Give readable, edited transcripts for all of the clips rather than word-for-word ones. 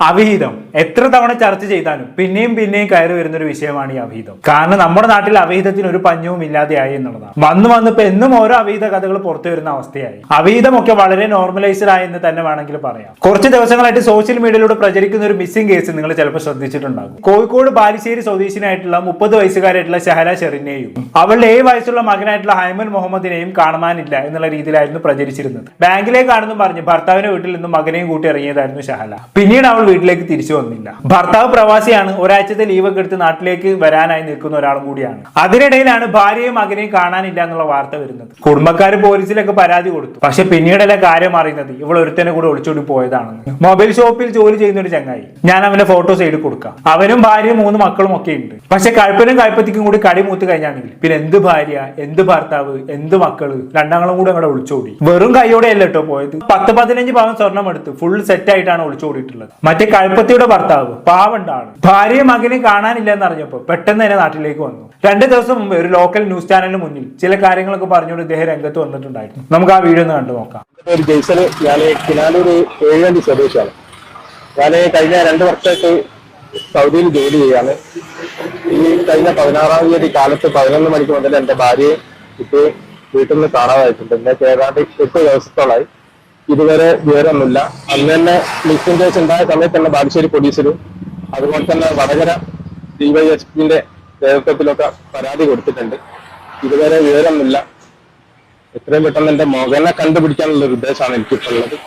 അവിഹിതം എത്ര തവണ ചർച്ച ചെയ്താലും പിന്നെയും കയറി വരുന്ന ഒരു വിഷയമാണ് ഈ അവിഹിതം. കാരണം നമ്മുടെ നാട്ടിൽ അവിഹിതത്തിന് ഒരു പഞ്ഞവും ഇല്ലാതെയായി എന്നുള്ളതാണ്. വന്ന് ഇപ്പൊ എന്നും ഓരോ അവിഹിത കഥകൾ പുറത്തു വരുന്ന അവസ്ഥയായി. അവിഹിതമൊക്കെ വളരെ നോർമലൈസ്ഡ് ആയി എന്ന് തന്നെ വേണമെങ്കിൽ പറയാം. കുറച്ച് ദിവസങ്ങളായിട്ട് സോഷ്യൽ മീഡിയയിലൂടെ പ്രചരിക്കുന്ന ഒരു മിസ്സിംഗ് കേസ് നിങ്ങൾ ചിലപ്പോൾ ശ്രദ്ധിച്ചിട്ടുണ്ടാകും. കോഴിക്കോട് ബാലുശ്ശേരി സ്വദേശിനായിട്ടുള്ള 30 വയസ്സുകാരായിട്ടുള്ള ഷഹല ഷെറിനെയും അവളുടെ 7 വയസ്സുള്ള മകനായിട്ടുള്ള ഹൈമൽ മുഹമ്മദിനെയും കാണാനില്ല എന്നുള്ള രീതിയിലായിരുന്നു പ്രചരിച്ചിരുന്നത്. ബാങ്കിലേക്കാണെന്നും പറഞ്ഞ് ഭർത്താവിന്റെ വീട്ടിൽ നിന്നും മകനെയും കൂട്ടി ഇറങ്ങിയതായിരുന്നു ഷഹല. പിന്നീട് അവൾ വീട്ടിലേക്ക് തിരിച്ചു വന്നില്ല. ഭർത്താവ് പ്രവാസിയാണ്, ഒരാഴ്ചത്തെ ലീവൊക്കെ എടുത്ത് നാട്ടിലേക്ക് വരാനായി നിൽക്കുന്ന ഒരാളും കൂടിയാണ്. അതിനിടയിലാണ് ഭാര്യയും മകനെയും കാണാനില്ല എന്നുള്ള വാർത്ത വരുന്നത്. കുടുംബക്കാര് പോലീസിലൊക്കെ പരാതി കൊടുത്തു. പക്ഷെ പിന്നീടല്ല കാര്യം അറിയുന്നത് ഇവൾ ഒരുത്തനെ കൂടെ ഒളിച്ചോടി പോയതാണെന്ന്. മൊബൈൽ ഷോപ്പിൽ ജോലി ചെയ്യുന്ന ഒരു ചങ്ങായി, ഞാൻ അവന്റെ ഫോട്ടോ സൈഡിൽ കൊടുക്കാം. അവനും ഭാര്യയും 3 മക്കളും ഒക്കെ ഉണ്ട്. പക്ഷെ കഴുപ്പനും കഴുപ്പത്തിക്കും കൂടി കടി മൂത്ത് കഴിഞ്ഞാണെങ്കിൽ പിന്നെ എന്ത് ഭാര്യ, എന്ത് ഭർത്താവ്, എന്ത് മക്കള്, രണ്ടാങ്ങളും കൂടെ അങ്ങോട്ട് ഒളിച്ചോടി. വെറും കൈയോടെയല്ല കേട്ടോ പോയത്. 10-15 പവൻ സ്വർണം എടുത്ത് ഫുൾ സെറ്റ് ആയിട്ടാണ് ഒളിച്ചോടിയിട്ടുള്ളത്. മറ്റേ കഴുപ്പത്തിയുടെ ഭർത്താവ് പാവണ്ടാണ്. ഭാര്യയും മകനെ കാണാനില്ല എന്നറിഞ്ഞപ്പോ പെട്ടെന്ന് തന്നെ നാട്ടിലേക്ക് വന്നു. 2 ദിവസം മുമ്പ് ഒരു ലോക്കൽ ന്യൂസ് ചാനലിന് മുന്നിൽ ചില കാര്യങ്ങളൊക്കെ പറഞ്ഞുകൊണ്ട് ഇദ്ദേഹം രംഗത്ത് വന്നിട്ടുണ്ടായിരുന്നു. നമുക്ക് ആ വീഡിയോ ഒന്ന് കണ്ടു നോക്കാം. ഞാൻ കിനാലൂർ 7 സ്വദേശിയാണ്. ഞാൻ കഴിഞ്ഞ 2 വർഷമായിട്ട് സൗദിയിൽ ജോലി ചെയ്യാണ്. ഈ കഴിഞ്ഞ 16-ാം തീയതി കാലത്ത് 11 മണിക്ക് മുതൽ എന്റെ ഭാര്യയെ ഇപ്പോൾ വീട്ടിൽ നിന്ന് കാണാതായിട്ടുണ്ട്. ഇന്നേക്ക് ഏതാണ്ട് 8 ദിവസത്തോളായി. ഇതുവരെ വിവരമൊന്നുമില്ല. അന്ന് തന്നെ മിസ്സിംഗ് കേസ് ഉണ്ടായ സമയത്ത് തന്നെ ബാലുശ്ശേരി പോലീസിലും അതുപോലെ തന്നെ വടകര ഡിവൈഎസ്പിന്റെ നേതൃത്വത്തിലൊക്കെ പരാതി കൊടുത്തിട്ടുണ്ട്. ഇതുവരെ വിവരമൊന്നുമില്ല. എത്രയും പെട്ടെന്ന് എന്റെ മകനെ കണ്ടുപിടിക്കാനുള്ള ഒരു ഉദ്ദേശമാണ് എനിക്കിപ്പോൾ ഉള്ളത്.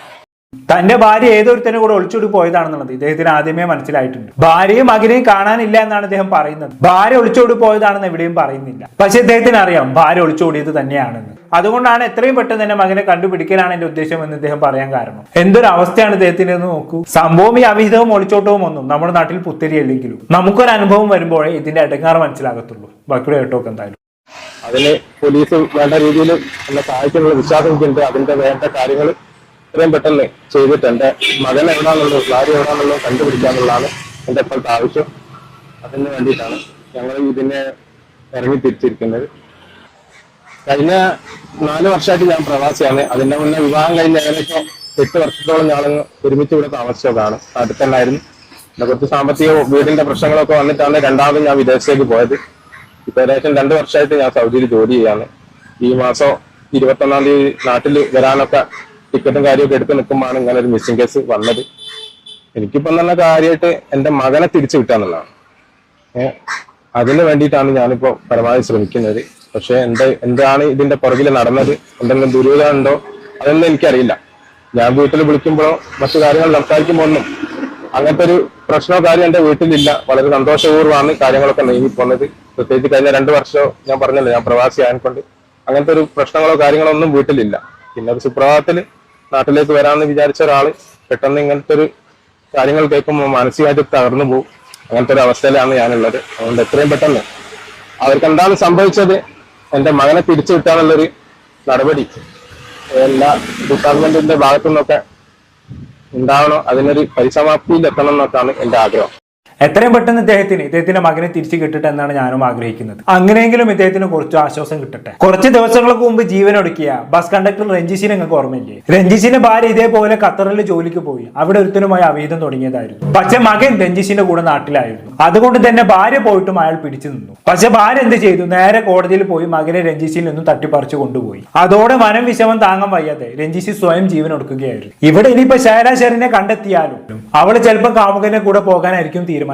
തന്റെ ഭാര്യ ഏതൊരുത്തനെ കൂടെ ഒളിച്ചോടി പോയതാണെന്നുള്ളത് ഇദ്ദേഹത്തിന് ആദ്യമേ മനസ്സിലായിട്ടുണ്ട്. ഭാര്യയും മകനെയും കാണാനില്ല എന്നാണ് ഇദ്ദേഹം പറയുന്നത്. ഭാര്യ ഒളിച്ചോടി പോയതാണെന്ന് എവിടെയും പറയുന്നില്ല. പക്ഷെ ഇദ്ദേഹത്തിന് അറിയാം ഭാര്യ ഒളിച്ചോടിയത് തന്നെയാണെന്ന്. അതുകൊണ്ടാണ് എത്രയും പെട്ടെന്ന് തന്നെ മകനെ കണ്ടുപിടിക്കലാണ് എന്റെ ഉദ്ദേശം എന്ന് ഇദ്ദേഹം പറയാൻ കാരണം. എന്തൊരു അവസ്ഥയാണ് ഇദ്ദേഹത്തിന് എന്ന് നോക്കൂ. സംഭവം ഈ അവിഹിതവും ഒളിച്ചോട്ടവും ഒന്നും നമ്മുടെ നാട്ടിൽ പുത്തരിയല്ലെങ്കിലും നമുക്കൊരു അനുഭവം വരുമ്പോഴേ ഇതിന്റെ ഇടങ്ങാറ് മനസ്സിലാകത്തുള്ളൂ. ബാക്കിയുടെ കേട്ടോക്ക് എന്തായാലും അതിന് പോലീസ് വേണ്ട രീതിയിൽ എന്നെ സഹായിക്കാനുള്ള വിശ്വാസം എനിക്കുണ്ട്. അതിന്റെ വേണ്ട കാര്യങ്ങൾ എത്രയും പെട്ടെന്ന് ചെയ്തിട്ട് എന്റെ മകൻ എവിടാന്നുള്ളത്, ഭാര്യ എവിടാന്നുള്ളത് കണ്ടുപിടിക്കാന്നുള്ളതാണ് എന്റെ ഇപ്പോഴത്തെ ആവശ്യം. അതിന് വേണ്ടിയിട്ടാണ് ഞങ്ങൾ ഇതിനെ ഇറങ്ങി തിരിച്ചിരിക്കുന്നത്. കഴിഞ്ഞ 4 വർഷമായിട്ട് ഞാൻ പ്രവാസിയാണ്. അതിന്റെ മുന്നേ വിവാഹം കഴിഞ്ഞ ഏകദേശം 8 വർഷത്തോളം ഞാനങ്ങ് ഒരുമിച്ച് ഇവിടെ താമസിച്ചതാണ്. അടുത്തന്നായിരുന്നു. പിന്നെ കുറച്ച് സാമ്പത്തിക വീടിന്റെ പ്രശ്നങ്ങളൊക്കെ വന്നിട്ടാണ് രണ്ടാമതും ഞാൻ വിദേശത്തേക്ക് പോയത്. ഇപ്പൊ ഏകദേശം 2 വർഷമായിട്ട് ഞാൻ സൗദിയിൽ ജോലി ചെയ്യാണ്. ഈ മാസം 21-ാം തീയതി നാട്ടിൽ വരാനൊക്കെ ടിക്കറ്റും കാര്യമൊക്കെ എടുത്ത് നിൽക്കുമ്പോഴാണ് ഇങ്ങനെ ഒരു മിസ്സിംഗ് കേസ് വന്നത്. എനിക്കിപ്പം നല്ല കാര്യമായിട്ട് എന്റെ മകനെ തിരിച്ചു കിട്ടാന്നുള്ളതാണ്. അതിന് വേണ്ടിയിട്ടാണ് ഞാനിപ്പോ പരമാവധി ശ്രമിക്കുന്നത്. പക്ഷെ എന്താണ് ഇതിന്റെ പുറകിൽ നടന്നത്, എന്തെങ്കിലും ദുരൂഹത ഉണ്ടോ അതൊന്നും എനിക്കറിയില്ല. ഞാൻ വീട്ടിൽ വിളിക്കുമ്പോഴോ മറ്റു കാര്യങ്ങൾ സംസാരിക്കുമ്പോ ഒന്നും അങ്ങനത്തെ ഒരു പ്രശ്നമോ കാര്യം എന്റെ വീട്ടിലില്ല. വളരെ സന്തോഷപൂർവ്വമാണ് കാര്യങ്ങളൊക്കെ നീങ്ങിപ്പോന്നത്. പ്രത്യേകിച്ച് കഴിഞ്ഞ 2 വർഷം ഞാൻ പറഞ്ഞല്ലോ, ഞാൻ പ്രവാസി ആയതുകൊണ്ട് അങ്ങനത്തെ ഒരു പ്രശ്നങ്ങളോ കാര്യങ്ങളോ ഒന്നും വീട്ടിലില്ല. പിന്നെ ഒരു സുപ്രഭാതത്തില് നാട്ടിലേക്ക് വരാമെന്ന് വിചാരിച്ച ഒരാള് പെട്ടെന്ന് ഇങ്ങനത്തെ ഒരു കാര്യങ്ങൾ കേൾക്കുമ്പോൾ മാനസികമായിട്ട് തകർന്നു പോകും. അങ്ങനത്തെ ഒരു അവസ്ഥയിലാണ് ഞാനുള്ളത്. അതുകൊണ്ട് എത്രയും പെട്ടെന്ന് അവർക്ക് എന്താണ് സംഭവിച്ചത്, എന്റെ മകനെ തിരിച്ചു കിട്ടാനുള്ളൊരു നടപടി എല്ലാ ഡിപ്പാർട്ട്മെന്റിന്റെ ഭാഗത്തു നിന്നൊക്കെ ഉണ്ടാവണം. അതിനൊരു പരിസമാപ്തിയിൽ എത്തണം എന്നൊക്കെയാണ് എന്റെ ആഗ്രഹം. എത്രയും പെട്ടെന്ന് ഇദ്ദേഹത്തിന്റെ മകനെ തിരിച്ചു കിട്ടട്ടെ എന്നാണ് ഞാനും ആഗ്രഹിക്കുന്നത്. അങ്ങനെയെങ്കിലും ഇദ്ദേഹത്തിന് കുറച്ച് ആശ്വാസം കിട്ടട്ടെ. കുറച്ച് ദിവസങ്ങൾക്ക് മുമ്പ് ജീവനൊടുക്കിയ ബസ് കണ്ടക്ടർ രഞ്ജിഷിനെ നിങ്ങൾക്ക് ഓർമ്മയില്ലേ? രഞ്ജിഷിന്റെ ഭാര്യ ഇതേപോലെ ഖത്തറിൽ ജോലിക്ക് പോയി അവിടെ ഒരുത്തനുമായി അവിഹിതം തുടങ്ങിയതായിരുന്നു. പക്ഷെ മകൻ രഞ്ജിഷിന്റെ കൂടെ നാട്ടിലായിരുന്നു. അതുകൊണ്ട് തന്നെ ഭാര്യ പോയിട്ടും അയാൾ പിടിച്ചു നിന്നു. പക്ഷെ ഭാര്യ എന്ത് ചെയ്തു? നേരെ കോടതിയിൽ പോയി മകനെ രഞ്ജിഷിൽ നിന്നും തട്ടിപ്പറിച്ചു കൊണ്ടുപോയി. അതോടെ മനം വിഷമം താങ്ങാൻ വയ്യാതെ രഞ്ജിഷി സ്വയം ജീവനൊടുക്കുകയായിരുന്നു. ഇവിടെ ഇനിയിപ്പോ ഷഹല ഷെറിനെ കണ്ടെത്തിയാലും അവള് ചിലപ്പോൾ കാമുകനെ കൂടെ പോകാനായിരിക്കും തീരുമാനിക്കുക.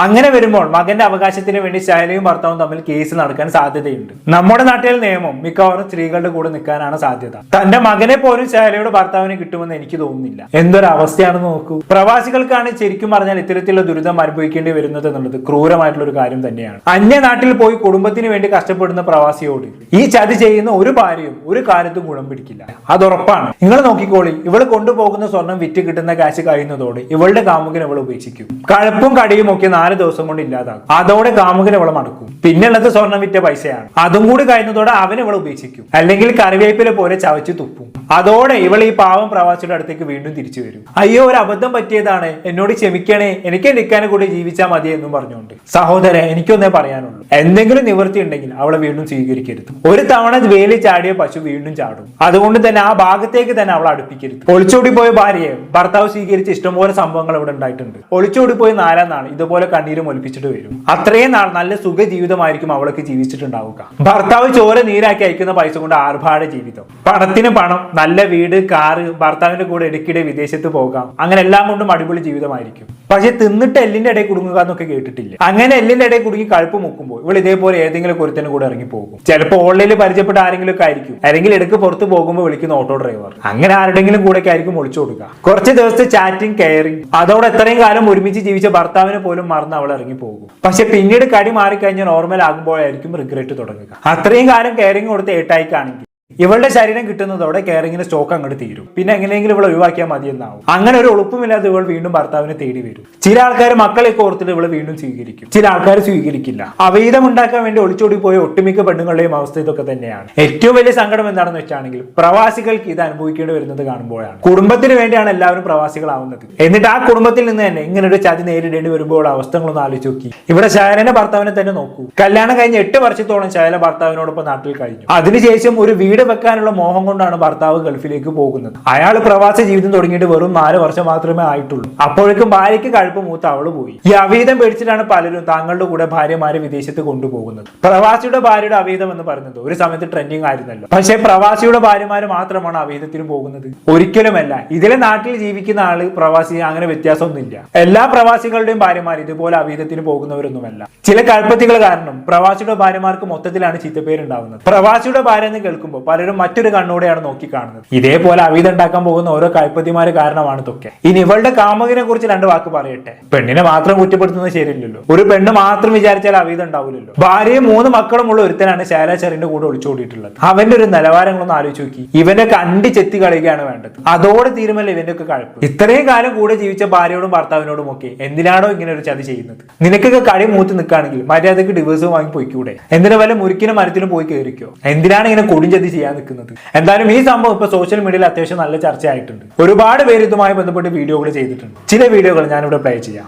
അങ്ങനെ വരുമ്പോൾ മകന്റെ അവകാശത്തിന് വേണ്ടി ഷഹലയും ഭർത്താവും തമ്മിൽ കേസ് നടക്കാൻ സാധ്യതയുണ്ട്. നമ്മുടെ നാട്ടിലെ നിയമം മിക്കവാറും സ്ത്രീകളുടെ കൂടെ നിൽക്കാനാണ് സാധ്യത. തന്റെ മകനെ പോലും ഷഹലയുടെ ഭർത്താവിന് കിട്ടുമെന്ന് എനിക്ക് തോന്നുന്നില്ല. എന്തൊരു അവസ്ഥയാണെന്ന് നോക്കൂ. പ്രവാസികൾക്കാണ് ശരിക്കും പറഞ്ഞാൽ ഇത്തരത്തിലുള്ള ദുരിതം അനുഭവിക്കേണ്ടി വരുന്നത് എന്നുള്ളത് ക്രൂരമായിട്ടുള്ള ഒരു കാര്യം തന്നെയാണ്. അന്യനാട്ടിൽ പോയി കുടുംബത്തിന് വേണ്ടി കഷ്ടപ്പെടുന്ന പ്രവാസിയോട് ഈ ചതി ചെയ്യുന്ന ഒരു ഭാര്യയും ഒരു കാര്യത്തും ഗുണം പിടിക്കില്ല. അത് ഉറപ്പാണ്. നിങ്ങൾ നോക്കിക്കോളി. ഇവള് കൊണ്ടുപോകുന്ന സ്വർണം വിറ്റ് കിട്ടുന്ന കാശ് കഴിയുന്നതോടെ ഇവളുടെ കാമുകൻ ഇവൾ ഉപേക്ഷിക്കും. കഴപ്പും കടിയും കൈയും ഒക്കെ 4 ദിവസം കൊണ്ട് ഇല്ലാതാകും. അതോടെ കാമുകൻ അവളെ മടക്കും. പിന്നുള്ളത് സ്വർണം വിറ്റ പൈസയാണ്. അതും കൂടി കഴിഞ്ഞതോടെ അവൻ ഇവളെ ഉപേക്ഷിക്കും, അല്ലെങ്കിൽ കറിവേപ്പില പോലെ ചവച്ച് തുപ്പും. അതോടെ ഇവൾ ഈ പാവം പ്രവാസിയുടെ അടുത്തേക്ക് വീണ്ടും തിരിച്ചു വരും. അയ്യോ, ഒരു അബദ്ധം പറ്റിയതാണ്, എന്നോട് ക്ഷമിക്കണേ, എനിക്ക് നിൽക്കാനെ കൂടി ജീവിച്ചാൽ മതി എന്നും പറഞ്ഞുകൊണ്ട്. സഹോദരൻ, എനിക്കൊന്നേ പറയാനുള്ളൂ, എന്തെങ്കിലും നിവൃത്തി ഉണ്ടെങ്കിൽ അവളെ വീണ്ടും സ്വീകരിക്കരുത്. ഒരു തവണ വേലി ചാടിയ പശു വീണ്ടും ചാടും. അതുകൊണ്ട് തന്നെ ആ ഭാഗത്തേക്ക് തന്നെ അവളെ അടുപ്പിക്കരുത്. ഒളിച്ചോടി പോയ ഭാര്യയെ ഭർത്താവ് സ്വീകരിച്ച ഇഷ്ടംപോലെ സംഭവങ്ങൾ ഇവിടെ ഉണ്ടായിട്ടുണ്ട്. ഒളിച്ചോടി പോയി 4-ാം നാൾ ഇതുപോലെ കണ്ണീരും ഒലിപ്പിച്ചിട്ട് വരും. അത്രയും നാൾ നല്ല സുഖ ജീവിതമായിരിക്കും അവൾക്ക് ജീവിച്ചിട്ടുണ്ടാവുക. ഭർത്താവ് ചോര നീരാക്കി അയക്കുന്ന പൈസ കൊണ്ട് ആർഭാട ജീവിതം, പണത്തിന് പണം, നല്ല വീട്, കാറ്, ഭർത്താവിന്റെ കൂടെ ഇടയ്ക്കിടെ വിദേശത്ത് പോകാം, അങ്ങനെ എല്ലാം കൊണ്ടും അടിപൊളി ജീവിതമായിരിക്കും. പക്ഷെ തിന്നിട്ട് എല്ലിന്റെ ഇടയിൽ കുടുങ്ങുക എന്നൊക്കെ കേട്ടിട്ടില്ല. അങ്ങനെ എല്ലിന്റെ ഇടയിൽ കുടുങ്ങി കഴുപ്പ് മുക്കുമ്പോൾ ഇവൾ ഇതേപോലെ ഏതെങ്കിലും ഒരുത്തനും കൂടെ ഇറങ്ങി പോകും. ചിലപ്പോൾ ഓൺലൈനിൽ പരിചയപ്പെട്ട ആരെങ്കിലും ഒക്കെ ആയിരിക്കും, അല്ലെങ്കിൽ ഇടയ്ക്ക് പുറത്ത് പോകുമ്പോൾ വിളിക്കുന്ന ഓട്ടോ ഡ്രൈവർ, അങ്ങനെ ആരുടെങ്കിലും കൂടെ ആയിരിക്കും ഒളിച്ചു കൊടുക്കുക. കുറച്ച് ദിവസത്തെ ചാറ്റിംഗ്, കെയറിംഗ്, അതോടെ എത്രയും കാലം ഒരുമിച്ച് ജീവിച്ച ഭർത്താവിനെ പോലും മറന്ന് അവൾ ഇറങ്ങി പോകും. പക്ഷെ പിന്നീട് കടി മാറിക്കഴിഞ്ഞാൽ നോർമൽ ആകുമ്പോഴായിരിക്കും റിഗ്രറ്റ് തുടങ്ങുക. അത്രയും കാലം കെയറിംഗ് കൊടുത്ത് ഏട്ടായിക്കാണെങ്കിൽ ഇവളുടെ ശരീരം കിട്ടുന്നതോടെ കെയറിങ്ങിന് സ്റ്റോക്ക് അങ്ങോട്ട് തീരും. പിന്നെ എങ്ങനെയെങ്കിലും ഇവൾ ഒഴിവാക്കിയാൽ മതിയെന്നാവും. അങ്ങനെ ഒരു എളുപ്പമില്ലാതെ ഇവൾ വീണ്ടും ഭർത്താവിനെ തേടി വരും. ചില ആൾക്കാർ മക്കളെ ഓർത്തിട്ട് ഇവള് വീണ്ടും സ്വീകരിക്കും, ചില ആൾക്കാർ സ്വീകരിക്കില്ല. അവീതം ഉണ്ടാക്കാൻ വേണ്ടി ഒളിച്ചോടി പോയ ഒട്ടുമിക്ക പെണ്ണുങ്ങളുടെയും അവസ്ഥ ഇതൊക്കെ തന്നെയാണ്. ഏറ്റവും വലിയ സങ്കടം എന്താണെന്ന് വെച്ചാണെങ്കിൽ പ്രവാസികൾക്ക് ഇത് അനുഭവിക്കേണ്ടി വരുന്നത് കാണുമ്പോഴാണ്. കുടുംബത്തിന് വേണ്ടിയാണ് എല്ലാവരും പ്രവാസികളാവുന്നത്, എന്നിട്ട് ആ കുടുംബത്തിൽ നിന്ന് തന്നെ ഇങ്ങനെ ഒരു ചതി നേരിടേണ്ടി വരുമ്പോൾ അവസ്ഥകളൊന്നും ആലോചിച്ച് നോക്കി. ഇവിടെ ശൈലന്റെ ഭർത്താവിനെ തന്നെ നോക്കൂ. കല്യാണം കഴിഞ്ഞ് 8 വർഷത്തോളം ശൈല ഭർത്താവിനോടൊപ്പം നാട്ടിൽ കഴിഞ്ഞു. അതിനുശേഷം ഒരു വീട് വെക്കാനുള്ള മോഹം കൊണ്ടാണ് ഭർത്താവ് ഗൾഫിലേക്ക് പോകുന്നത്. അയാൾ പ്രവാസ ജീവിതം തുടങ്ങിയിട്ട് വെറും 4 വർഷം മാത്രമേ ആയിട്ടുള്ളൂ. അപ്പോഴേക്കും ഭാര്യയ്ക്ക് കഴുപ്പ് മൂത്ത് അവള് പോയി. ഈ അവീതം പേടിച്ചിട്ടാണ് പലരും താങ്കളുടെ കൂടെ ഭാര്യമാരെ വിദേശത്ത് കൊണ്ടുപോകുന്നത്. പ്രവാസിയുടെ ഭാര്യയുടെ അവീതം എന്ന് പറയുന്നത് ഒരു സമയത്ത് ട്രെൻഡിങ് ആയിരുന്നല്ലോ. പക്ഷെ പ്രവാസിയുടെ ഭാര്യമാര് മാത്രമാണ് അവീതത്തിന് പോകുന്നത്? ഒരിക്കലുമല്ല. ഇതിലെ നാട്ടിൽ ജീവിക്കുന്ന ആള് പ്രവാസി അങ്ങനെ വ്യത്യാസമൊന്നുമില്ല. എല്ലാ പ്രവാസികളുടെയും ഭാര്യമാർ ഇതുപോലെ അവീതത്തിന് പോകുന്നവരൊന്നുമല്ല. ചില കൽപ്പത്തികൾ കാരണം പ്രവാസിയുടെ ഭാര്യമാർക്ക് മൊത്തത്തിലാണ് ചീത്തപ്പേരുണ്ടാവുന്നത്. പ്രവാസിയുടെ ഭാര്യ എന്ന് കേൾക്കുമ്പോൾ പലരും മറ്റൊരു കണ്ണോടെയാണ് നോക്കിക്കാണുന്നത്. ഇതേപോലെ അവീതം ഉണ്ടാക്കാൻ പോകുന്ന ഓരോ കൈപ്പത്തിമാര് കാരണമാണ് ഇതൊക്കെ. ഇനി ഇവളുടെ കാമുകനെ കുറിച്ച് 2 വാക്ക് പറയട്ടെ. പെണ്ണിനെ മാത്രം കുറ്റപ്പെടുത്തുന്നത് ശരിയല്ലല്ലോ. ഒരു പെണ്ണ് മാത്രം വിചാരിച്ചാൽ അവീതം ഉണ്ടാവില്ലല്ലോ. ഭാര്യയും 3 മക്കളുമുള്ള ഒരുത്തനാണ് ശൈല ചെറിന്റെ കൂടെ ഒളിച്ചോടിയിട്ടുള്ളത്. അവന്റെ ഒരു നിലവാരങ്ങളൊന്നും ആലോചിച്ച് നോക്കി. ഇവന്റെ കണ്ടി ചെത്തി കളയുകയാണ് വേണ്ടത്. അതോടെ തീരുമല്ല ഇവന്റെ ഒക്കെ കഴപ്പ്. ഇത്രയും കാലം കൂടെ ജീവിച്ച ഭാര്യയോടും ഭർത്താവിനോടും ഒക്കെ എന്തിനാണോ ഇങ്ങനെ ഒരു ചതി ചെയ്യുന്നത്? നിനക്കൊക്കെ കളി മൂത്ത് നിൽക്കുകയാണെങ്കിൽ മര്യാദക്ക് ഡിവേഴ്സ് വാങ്ങി പോയിക്കൂടെ? എന്തിനാ വല്ല മുരിക്കിനും മരത്തിലും പോയി കയറിക്കോ? എന്തിനാണ് ഇങ്ങനെ കൊടുംചതി ചെയ്യാൻ നിൽക്കുന്നത്? എന്തായാലും ഈ സംഭവം ഇപ്പൊ സോഷ്യൽ മീഡിയയിൽ അത്യാവശ്യം നല്ല ചർച്ചയായിട്ടുണ്ട്. ഒരുപാട് പേര് ഇതുമായി ബന്ധപ്പെട്ട് വീഡിയോകൾ ചെയ്തിട്ടുണ്ട്. ചില വീഡിയോകൾ ഞാനിവിടെ പ്ലേ ചെയ്യാം.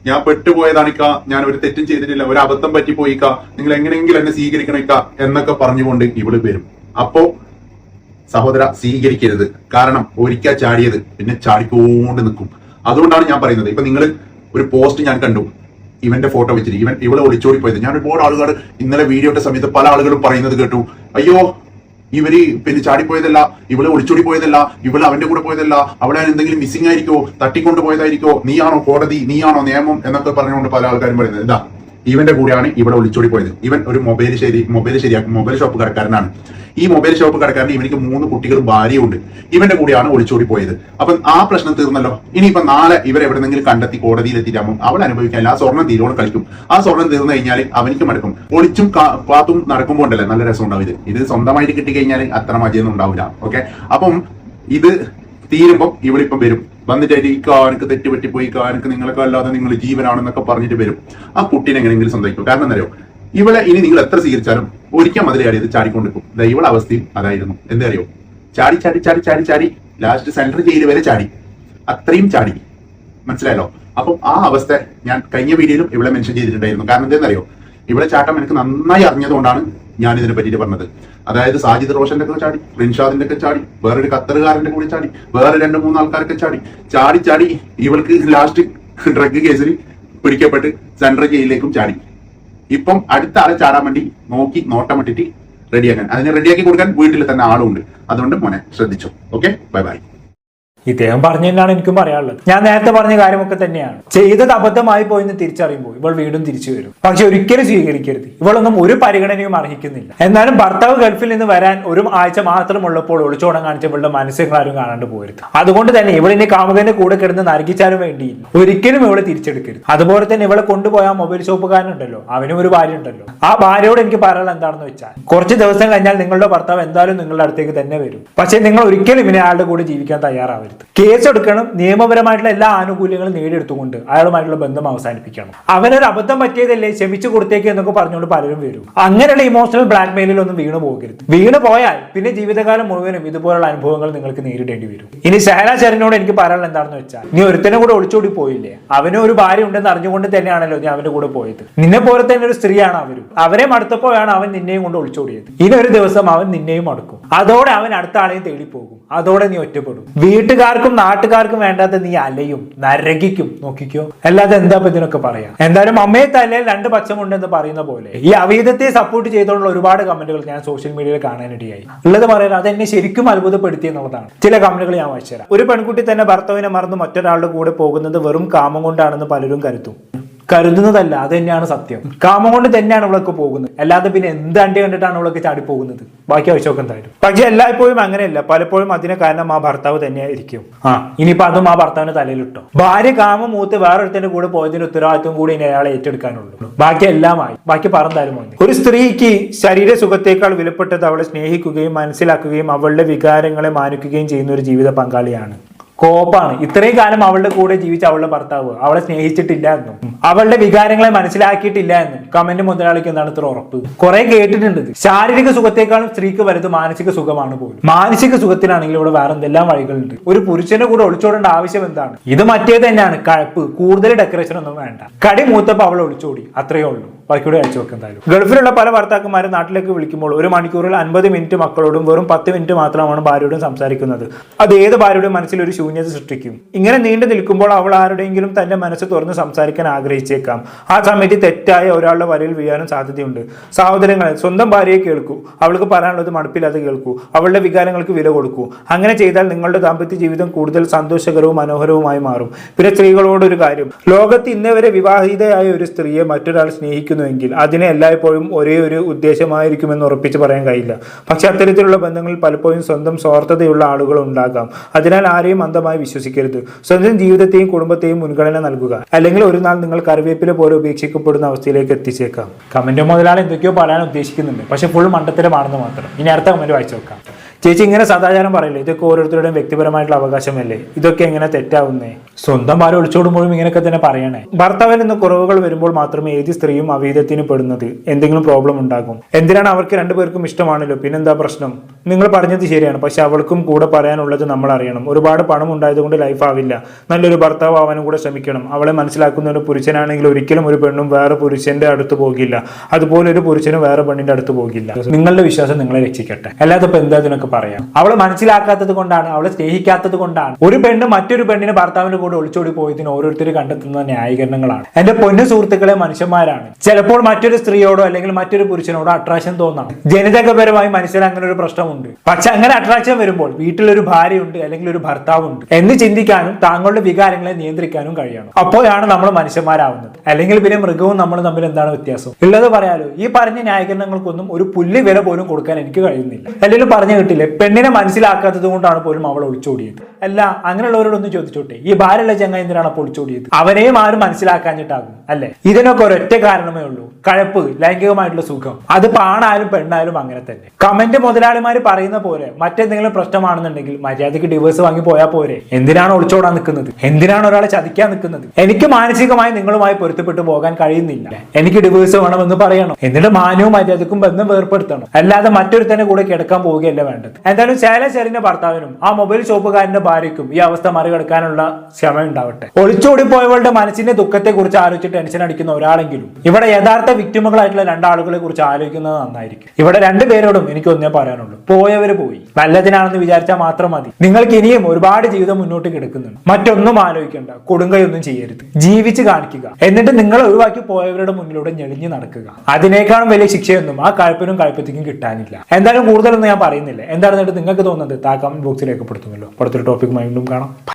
ഞാൻ പെട്ടുപോയതാണിക്ക, ഞാൻ ഒരു തെറ്റും ചെയ്തിട്ടില്ല, ഒരു അബദ്ധം പറ്റിപ്പോയിക്ക, നിങ്ങൾ എങ്ങനെയെങ്കിലും എന്നെ സ്വീകരിക്കണിക്ക എന്നൊക്കെ പറഞ്ഞുകൊണ്ട് ഇവള് വരും. അപ്പോ സഹോദര സ്വീകരിക്കരുത്. കാരണം ഒരിക്കൽ ചാടിയത് പിന്നെ ചാടിക്കൊണ്ട് നിൽക്കും. അതുകൊണ്ടാണ് ഞാൻ പറയുന്നത്. ഇപ്പൊ നിങ്ങൾ ഒരു പോസ്റ്റ് ഞാൻ കണ്ടു, ഇവന്റെ ഫോട്ടോ വെച്ചിട്ട് ഇവളെ ഒളിച്ചോടി പോയത്. ഞാൻ ഒരുപാട് ആളുകൾ ഇന്നലെ വീഡിയോ ഇട്ട സമയത്ത് പല ആളുകളും പറയുന്നത് കേട്ടു, അയ്യോ ഇവര് പിന്നെ ചാടിപ്പോയതല്ല, ഇവളെ ഒളിച്ചോടി പോയതല്ല, ഇവള് അവന്റെ കൂടെ പോയതല്ല, അവിടെ എന്തെങ്കിലും മിസ്സിംഗ് ആയിരിക്കോ, തട്ടിക്കൊണ്ട് പോയതായിരിക്കോ, നീയാണോ കോടതി, നീയാണോ നിയമം എന്നൊക്കെ പറഞ്ഞുകൊണ്ട് പല ആൾക്കാരും പറയുന്നത്. എന്താ, ഇവന്റെ കൂടെയാണ് ഇവിടെ ഒളിച്ചോടി പോയത്. ഇവൻ ഒരു മൊബൈൽ ശരിയാക്കും, മൊബൈൽ ഷോപ്പ് കടക്കാരനാണ്. ഈ മൊബൈൽ ഷോപ്പ് കടക്കാരന് ഇവനിക്ക് 3 കുട്ടികളും ഭാര്യയുണ്ട്. ഇവന്റെ കൂടെയാണ് ഒളിച്ചോടി പോയത്. അപ്പൊ ആ പ്രശ്നം തീർന്നല്ലോ. ഇനിയിപ്പോ നാളെ ഇവരെ എവിടെന്നെങ്കിലും കണ്ടെത്തി കോടതിയിൽ എത്തിയിട്ടാകുമ്പോൾ അവൾ അനുഭവിക്കാൻ ആ സ്വർണ്ണം തീരോളം കളിക്കും. ആ സ്വർണ്ണം തീർന്നു കഴിഞ്ഞാൽ അവനിക്ക് മടക്കും. ഒളിച്ചും പാത്തും നടക്കുമ്പോൾ ഉണ്ടല്ലേ നല്ല രസം ഉണ്ടാവും. ഇത് സ്വന്തമായിട്ട് കിട്ടിക്കഴിഞ്ഞാൽ അത്ര മജയൊന്നും ഉണ്ടാവില്ല. ഓക്കെ, അപ്പം ഇത് തീരുമ്പം ഇവളിപ്പം വരും. വന്നിട്ടായിട്ട് ഈ എനിക്ക് തെറ്റുപറ്റിപ്പോയി, എനിക്ക് നിങ്ങളൊക്കെ അല്ലാതെ നിങ്ങൾ ജീവനാണെന്നൊക്കെ പറഞ്ഞിട്ട് വരും. ആ കുട്ടീനെ എങ്ങനെയെങ്കിലും സ്വന്തമാക്കും. കാരണം എന്താ അറിയോ, ഇവളെ ഇനി നിങ്ങൾ എത്ര സ്വീകരിച്ചാലും ഒരിക്കൽ മതിലയാടിയത് ചാടിക്കൊണ്ടിരിക്കും. ഇവളെ അവസ്ഥയും അതായിരുന്നു. എന്താ അറിയോ, ചാടി ചാടി ചാടി ചാടി ചാടി ലാസ്റ്റ് സെൻട്രൽ ജയിൽ വരെ ചാടി. അത്രയും ചാടി. മനസ്സിലായല്ലോ? അപ്പം ആ അവസ്ഥ ഞാൻ കഴിഞ്ഞ വീഡിയോയിലും ഇവളെ മെൻഷൻ ചെയ്തിട്ടുണ്ടായിരുന്നു. കാരണം എന്താണെന്നറിയോ, ഇവിടെ ചാട്ടം എനിക്ക് നന്നായി അറിഞ്ഞതുകൊണ്ടാണ് ഞാൻ ഇതിനെ പറ്റിയിട്ട് പറഞ്ഞത്. അതായത് സാജിദ് റോഷന്റെ ഒക്കെ ചാടി, റിൻഷാദിന്റെ ഒക്കെ ചാടി, വേറൊരു ഖത്തറുകാരന്റെ കൂടി ചാടി, വേറെ 2-3 ആൾക്കാരൊക്കെ ചാടി ചാടി ചാടി ഇവൾക്ക് ലാസ്റ്റ് ഡ്രഗ് കേസിൽ പിടിക്കപ്പെട്ട് സെൻട്രൽ ജയിലിലേക്കും ചാടി. ഇപ്പം അടുത്ത ആളെ ചാടാൻ വേണ്ടി നോട്ടം ഇട്ടിട്ട് റെഡിയാക്കാൻ, അതിനെ റെഡിയാക്കി കൊടുക്കാൻ വീട്ടിൽ തന്നെ ആളുണ്ട്. അതുകൊണ്ട് മോനെ ശ്രദ്ധിച്ചോ. Okay, bye bye. ഇദ്ദേഹം പറഞ്ഞതിനാണ് എനിക്കും പറയാനുള്ളത്. ഞാൻ നേരത്തെ പറഞ്ഞ കാര്യമൊക്കെ തന്നെയാണ്. ചെയ്തത് അബദ്ധമായി പോയെന്ന് തിരിച്ചറിയുമ്പോൾ ഇവൾ വീണ്ടും തിരിച്ചു വരും. പക്ഷെ ഒരിക്കലും സ്വീകരിക്കരുത്. ഇവളൊന്നും ഒരു പരിഗണനയും അർഹിക്കുന്നില്ല. എന്നാലും ഭർത്താവ് ഗൾഫിൽ നിന്ന് വരാൻ 1 ആഴ്ച മാത്രമുള്ളപ്പോൾ ഒളിച്ചോടം കാണിച്ച ഇവളുടെ മനസ്സുകളാരും കാണാണ്ട് പോരുത്. അതുകൊണ്ട് തന്നെ ഇവളിന്റെ കാമുകന്റെ കൂടെ കിടന്ന് നരകിച്ചാലും വേണ്ടിയില്ല, ഒരിക്കലും ഇവളെ തിരിച്ചെടുക്കരുത്. അതുപോലെ തന്നെ ഇവളെ കൊണ്ടുപോയ മൊബൈൽ ഷോപ്പുകാരനുണ്ടല്ലോ, അവനും ഒരു ഭാര്യ ഉണ്ടല്ലോ. ആ ഭാര്യയോട് എനിക്ക് പറയാനുള്ള എന്താണെന്ന് വെച്ചാൽ, കുറച്ച് ദിവസം കഴിഞ്ഞാൽ നിങ്ങളുടെ ഭർത്താവ് എന്തായാലും നിങ്ങളുടെ അടുത്തേക്ക് തന്നെ വരും. പക്ഷെ നിങ്ങൾ ഒരിക്കലും ഇവനെ ആളുടെ കൂടെ ജീവിക്കാൻ തയ്യാറാവരുത്. ഉണ്ടാവരുത്. കേസ് എടുക്കണം, നിയമപരമായിട്ടുള്ള എല്ലാ ആനുകൂല്യങ്ങളും നേടിയെടുത്തുകൊണ്ട് അയാളുമായിട്ടുള്ള ബന്ധം അവസാനിപ്പിക്കണം. അവനൊരു അബദ്ധം പറ്റിയതല്ലേ, ക്ഷമിച്ചു കൊടുത്തേക്ക് എന്നൊക്കെ പറഞ്ഞുകൊണ്ട് പലരും വരും. അങ്ങനെയുള്ള ഇമോഷണൽ ബ്ലാക്ക് മെയിലൊന്നും വീണ് പോകരുത്. വീണ് പോയാൽ പിന്നെ ജീവിതകാലം മുഴുവനും ഇതുപോലുള്ള അനുഭവങ്ങൾ നിങ്ങൾക്ക് നേരിടേണ്ടി വരും. ഇനി ഷഹല ഷെറിനോട് എനിക്ക് പറയാനുള്ള എന്താണെന്ന് വെച്ചാൽ, നീ ഒരുത്തനും കൂടെ ഒളിച്ചോടി പോയില്ലേ, അവനും ഒരു ഭാര്യ ഉണ്ടെന്ന് അറിഞ്ഞുകൊണ്ട് തന്നെയാണല്ലോ നീ അവന്റെ കൂടെ പോയത്. നിന്നെ പോലെ തന്നെ ഒരു സ്ത്രീയാണ് അവരും. അവരെ മടുത്തപ്പോഴാണ് അവൻ നിന്നെയും കൊണ്ട് ഒളിച്ചോടിയത്. ഇനി ഒരു ദിവസം അവൻ നിന്നെയും മടുക്കും. അതോടെ അവൻ അടുത്ത ആളെയും തേടി പോകും. അതോടെ നീ ഒറ്റപ്പെടും. വീട്ടുകാർക്കും നാട്ടുകാർക്കും വേണ്ടാത്ത നീ അലയും, നരകിക്കും. നോക്കിക്കോ, അല്ലാതെ എന്താ ഇതിനൊക്കെ പറയാ. എന്തായാലും അമ്മയെ തലയിൽ രണ്ട് പച്ചമുണ്ടെന്ന് പറയുന്ന പോലെ ഈ അവീതത്തെ സപ്പോർട്ട് ചെയ്തുകൊണ്ടുള്ള ഒരുപാട് കമന്റുകൾ ഞാൻ സോഷ്യൽ മീഡിയയിൽ കാണാനിടയായി. ഉള്ളത് പറയാൻ അതെന്നെ ശരിക്കും അത്ഭുതപ്പെടുത്തി എന്നുള്ളതാണ്. ചില കമന്റുകൾ ഞാൻ വായിച്ചുതരാം. ഒരു പെൺകുട്ടി തന്നെ ഭർത്താവിനെ മറന്ന് മറ്റൊരാളുടെ കൂടെ പോകുന്നത് വെറും കാമം കൊണ്ടാണെന്ന് പലരും കരുതുന്നതല്ല, അത് തന്നെയാണ് സത്യം. കാമം കൊണ്ട് തന്നെയാണ് ഇവളൊക്കെ പോകുന്നത്, അല്ലാതെ പിന്നെ എന്ത് അണ്ടി കണ്ടിട്ടാണ് ഇവളൊക്കെ ചാടി പോകുന്നത്. ബാക്കി ആവശ്യമൊക്കെ എന്തായാലും. പക്ഷെ എല്ലായ്പ്പോഴും അങ്ങനെയല്ല. പലപ്പോഴും അതിന് കാരണം ആ ഭർത്താവ് തന്നെയായിരിക്കും. ഇനിയിപ്പോ അതും ആ ഭർത്താവിന്റെ തലയിലിട്ടോ. ഭാര്യ കാമം മൂത്ത് വേറൊരുത്തിന്റെ കൂടെ പോയതിന്റെ ഉത്തരവാദിത്വം കൂടി ഇനി അയാളെ ഏറ്റെടുക്കാനുള്ളൂ. ബാക്കി എല്ലാമായി. ബാക്കി പറഞ്ഞാലും മതി. ഒരു സ്ത്രീക്ക് ശരീര സുഖത്തേക്കാൾ വിലപ്പെട്ടത് അവളെ സ്നേഹിക്കുകയും മനസ്സിലാക്കുകയും അവളുടെ വികാരങ്ങളെ മാനിക്കുകയും ചെയ്യുന്ന ഒരു ജീവിത പങ്കാളിയാണ്. കോപ്പാണ്. ഇത്രയും കാലം അവളുടെ കൂടെ ജീവിച്ച അവളുടെ ഭർത്താവ് അവളെ സ്നേഹിച്ചിട്ടില്ല എന്നും അവളുടെ വികാരങ്ങളെ മനസ്സിലാക്കിയിട്ടില്ല എന്നും കമന്റ് മുതലാളിക്ക് എന്താണ് ഇത്ര ഉറപ്പ്? കുറെ കേട്ടിട്ടുണ്ട്. ശാരീരിക സുഖത്തെക്കാളും സ്ത്രീക്ക് വലുത് മാനസിക സുഖമാണ് പോലും. മാനസിക സുഖത്തിനാണെങ്കിൽ ഇവിടെ വേറെ എന്തെല്ലാം വഴികളുണ്ട്. ഒരു പുരുഷന്റെ കൂടെ ഒളിച്ചോടേണ്ട ആവശ്യം എന്താണ്? ഇത് മറ്റേത് തന്നെയാണ്, കഴപ്പ്. കൂടുതൽ ഡെക്കറേഷൻ ഒന്നും വേണ്ട. കടി മൂത്തപ്പോ അവൾ ഒളിച്ചോടി, അത്രയേ ഉള്ളൂ. ബാക്കിയുടെ അയച്ചു വെക്കും. എന്തായാലും ഗൾഫിലുള്ള പല ഭർത്താക്കന്മാരെ നാട്ടിലേക്ക് വിളിക്കുമ്പോൾ ഒരു മണിക്കൂറിൽ 50 മിനിറ്റ് മക്കളോടും വെറും 10 മിനിറ്റ് മാത്രമാണ് ഭാര്യയോടും സംസാരിക്കുന്നത്. അത് ഏത് ഭാര്യയുടെയും മനസ്സിൽ ഒരു ശൂന്യത സൃഷ്ടിക്കും. ഇങ്ങനെ നീണ്ടു നിൽക്കുമ്പോൾ അവൾ ആരുടെയെങ്കിലും തന്റെ മനസ്സ് തുറന്ന് സംസാരിക്കാൻ ആഗ്രഹിച്ചേക്കാം. ആ സമയത്ത് തെറ്റായ ഒരാളുടെ വരയിൽ വീഴാനും സാധ്യതയുണ്ട്. സഹോദരങ്ങളെ, സ്വന്തം ഭാര്യയെ കേൾക്കൂ. അവൾക്ക് പറയാനുള്ളത് മടുപ്പില്ലാതെ കേൾക്കൂ. അവളുടെ വികാരങ്ങൾക്ക് വില കൊടുക്കൂ. അങ്ങനെ ചെയ്താൽ നിങ്ങളുടെ ദാമ്പത്യ ജീവിതം കൂടുതൽ സന്തോഷകരവും മനോഹരവുമായി മാറും. പിന്നെ സ്ത്രീകളോടൊരു കാര്യം, ലോകത്ത് ഇന്നേ വരെ വിവാഹിതയായ ഒരു സ്ത്രീയെ മറ്റൊരാൾ സ്നേഹിക്കുന്നുവെങ്കിൽ അതിനെ എല്ലായ്പ്പോഴും ഒരേ ഒരു ഉദ്ദേശമായിരിക്കുമെന്ന് ഉറപ്പിച്ച് പറയാൻ കഴിയില്ല. പക്ഷെ അത്തരത്തിലുള്ള ബന്ധങ്ങളിൽ പലപ്പോഴും സ്വന്തം സ്വാർത്ഥതയുള്ള ആളുകൾ ഉണ്ടാകാം. അതിനാൽ ആരെയും അന്ധമായി വിശ്വസിക്കരുത്. സ്വന്തം ജീവിതത്തെയും കുടുംബത്തെയും മുൻഗണന നൽകുക. അല്ലെങ്കിൽ ഒരു നാൾ നിങ്ങൾ കറിവേപ്പില പോലെ ഉപേക്ഷിക്കപ്പെടുന്ന അവസ്ഥയിലേക്ക് എത്തിച്ചേക്കാം. കമന്റ് മുതലാളി എന്തൊക്കെയോ പറയാൻ ഉദ്ദേശിക്കുന്നുണ്ട്, പക്ഷെ ഫുൾ മണ്ടത്തരമാണെന്ന് മാത്രം. ഇനി അടുത്ത കമന്റ് വായിച്ചു നോക്കാം. ചേച്ചി ഇങ്ങനെ സദാചാരം പറയില്ലേ, ഇതൊക്കെ ഓരോരുത്തരുടെയും വ്യക്തിപരമായിട്ടുള്ള അവകാശമല്ലേ, ഇതൊക്കെ എങ്ങനെ തെറ്റാവുന്നേ? സ്വന്തം ഭാര്യ ഒളിച്ചോടുമ്പോഴും ഇങ്ങനെയൊക്കെ തന്നെ പറയണേ. ഭർത്താവിൽ നിന്ന് കുറവുകൾ വരുമ്പോൾ മാത്രമേ ഏത് സ്ത്രീയും അവീതത്തിന് പെടുന്നത്. എന്തെങ്കിലും പ്രോബ്ലം ഉണ്ടാകും. എന്തിനാണ്? അവർക്ക് രണ്ടുപേർക്കും ഇഷ്ടമാണല്ലോ, പിന്നെന്താ പ്രശ്നം? നിങ്ങൾ പറഞ്ഞത് ശരിയാണ്, പക്ഷെ അവൾക്കും കൂടെ പറയാനുള്ളത് നമ്മൾ അറിയണം. ഒരുപാട് പണം ഉണ്ടായതുകൊണ്ട് ലൈഫ് ആവില്ല. നല്ലൊരു ഭർത്താവ് ആവാനും കൂടെ ശ്രമിക്കണം. അവളെ മനസ്സിലാക്കുന്ന ഒരു പുരുഷനാണെങ്കിൽ ഒരിക്കലും ഒരു പെണ്ണും വേറെ പുരുഷന്റെ അടുത്ത് പോകില്ല. അതുപോലെ ഒരു പുരുഷനും വേറെ പെണ്ണിന്റെ അടുത്ത് പോകില്ല. നിങ്ങളുടെ വിശ്വാസം നിങ്ങളെ രക്ഷിക്കട്ടെ. അല്ലാതെ ഇപ്പൊ എന്താ ഇതിനൊക്കെ പറയാം? അവളെ മനസ്സിലാക്കാത്തത് കൊണ്ടാണ്, അവളെ സ്നേഹിക്കാത്തത് കൊണ്ടാണ് ഒരു പെണ്ണ് മറ്റൊരു പെണ്ണിന് ഭർത്താവിന്റെ കൂടെ ഒളിച്ചോടി പോയതിന് ഓരോരുത്തർ കണ്ടെത്തുന്ന ന്യായീകരണങ്ങളാണ്. എന്റെ പൊന്നു സുഹൃത്തുക്കളെ, മനുഷ്യന്മാരാണ്. ചിലപ്പോൾ മറ്റൊരു സ്ത്രീയോടോ അല്ലെങ്കിൽ മറ്റൊരു പുരുഷനോടോ അട്രാക്ഷൻ തോന്നാം. ജനിതകപരമായി മനുഷ്യന് അങ്ങനെ ഒരു പ്രശ്നമുണ്ട്. പക്ഷെ അങ്ങനെ അട്രാക്ഷൻ വരുമ്പോൾ വീട്ടിലൊരു ഭാര്യയുണ്ട് അല്ലെങ്കിൽ ഒരു ഭർത്താവുണ്ട് എന്ന് ചിന്തിക്കാനും താങ്കളുടെ വികാരങ്ങളെ നിയന്ത്രിക്കാനും കഴിയണം. അപ്പോഴാണ് നമ്മൾ മനുഷ്യന്മാരാവുന്നത്. അല്ലെങ്കിൽ പിന്നെ മൃഗവും നമ്മൾ തമ്മിൽ എന്താണ് വ്യത്യാസം? ഉള്ളത് പറയാലോ, ഈ പറഞ്ഞ ന്യായീകരണങ്ങൾക്കൊന്നും ഒരു പുല്ല് വില പോലും കൊടുക്കാൻ എനിക്ക് കഴിയുന്നില്ല. അല്ലെങ്കിൽ പറഞ്ഞു കിട്ടില്ല, പെണ്ണിനെ മനസ്സിലാക്കാത്തത് കൊണ്ടാണ് പോലും അവൾ ഒളിച്ചോടിയത്. അല്ല, അങ്ങനെയുള്ളവരോടൊന്ന് ചോദിച്ചോട്ടെ, ഈ ഭാര്യയുള്ള ചങ്ങായി എന്തിനാണ് അപ്പോൾ ഒളിച്ചോടിയത്? അവനെയും ആരും മനസ്സിലാക്കാഞ്ഞിട്ടാകും അല്ലെ? ഇതിനൊക്കെ ഒരൊറ്റ കാരണമേ ഉള്ളൂ, കഴപ്പ്, ലൈംഗികമായിട്ടുള്ള സുഖം. അത് ആണായാലും പെണ്ണായാലും അങ്ങനെ തന്നെ. കമന്റ് മുതലാളിമാർ പറയുന്ന പോലെ മറ്റെന്തെങ്കിലും പ്രശ്നമാണെന്നുണ്ടെങ്കിൽ മര്യാദയ്ക്ക് ഡിവേഴ്സ് വാങ്ങി പോയാൽ പോരെ. എന്തിനാണ് ഒളിച്ചോടാൻ നിൽക്കുന്നത്? എന്തിനാണ് ഒരാളെ ചതിക്കാൻ നിൽക്കുന്നത്? എനിക്ക് മാനസികമായി നിങ്ങളുമായി പൊരുത്തപ്പെട്ടു പോകാൻ കഴിയുന്നില്ല, എനിക്ക് ഡിവേഴ്സ് വേണമെന്ന് പറയണം. എന്നിട്ട് മാന്യവും മര്യാദക്കും ബന്ധം വേർപ്പെടുത്തണം. അല്ലാതെ മറ്റൊരുത്തന്നെ കൂടെ കിടക്കാൻ പോവുകയല്ല വേണ്ടത്. എന്തായാലും ഷെറിന്റെ ഭർത്താവിനും ആ മൊബൈൽ ഷോപ്പുകാരന്റെ ഭാര്യയ്ക്കും ഈ അവസ്ഥ മറികടക്കാനുള്ള ക്ഷമ ഉണ്ടാവട്ടെ. ഒളിച്ചോടി പോയവളുടെ മനസ്സിന്റെ ദുഃഖത്തെ കുറിച്ച് ആലോചിച്ച് ടെൻഷൻ അടിക്കുന്ന ഒരാളെങ്കിലും ഇവിടെ യഥാർത്ഥ വിക്ടിമുകളായിട്ടുള്ള രണ്ടാളുകളെ കുറിച്ച് ആലോചിക്കുന്നത് നന്നായിരിക്കും. ഇവിടെ രണ്ടുപേരോടും എനിക്ക് ഒന്നേ പറയാനുള്ളൂ, പോയവര് പോയി. നല്ലതിനാണെന്ന് വിചാരിച്ചാൽ മാത്രം മതി. നിങ്ങൾക്ക് ഇനിയും ഒരുപാട് ജീവിതം മുന്നോട്ട് കിടക്കുന്നുണ്ട്. മറ്റൊന്നും ആലോചിക്കേണ്ട, കൊടുങ്കയൊന്നും ചെയ്യരുത്, ജീവിച്ച് കാണിക്കുക. എന്നിട്ട് നിങ്ങൾ ഒഴിവാക്കി പോയവരുടെ മുന്നിലൂടെ ഞെളിഞ്ഞു നടക്കുക. അതിനേക്കാളും വലിയ ശിക്ഷയൊന്നും ആ കഴപ്പിനും കഴപ്പത്തിക്കും കിട്ടാനില്ല. എന്തായാലും കൂടുതലൊന്നും ഞാൻ പറയുന്നില്ല. എന്താണ് നിങ്ങൾക്ക് തോന്നുന്നത്? കമന്റ് ബോക്സിൽ രേഖപ്പെടുത്തുമല്ലോ. അടുത്തൊരു ടോപ്പിക്കുമായി വീണ്ടും കാണാം.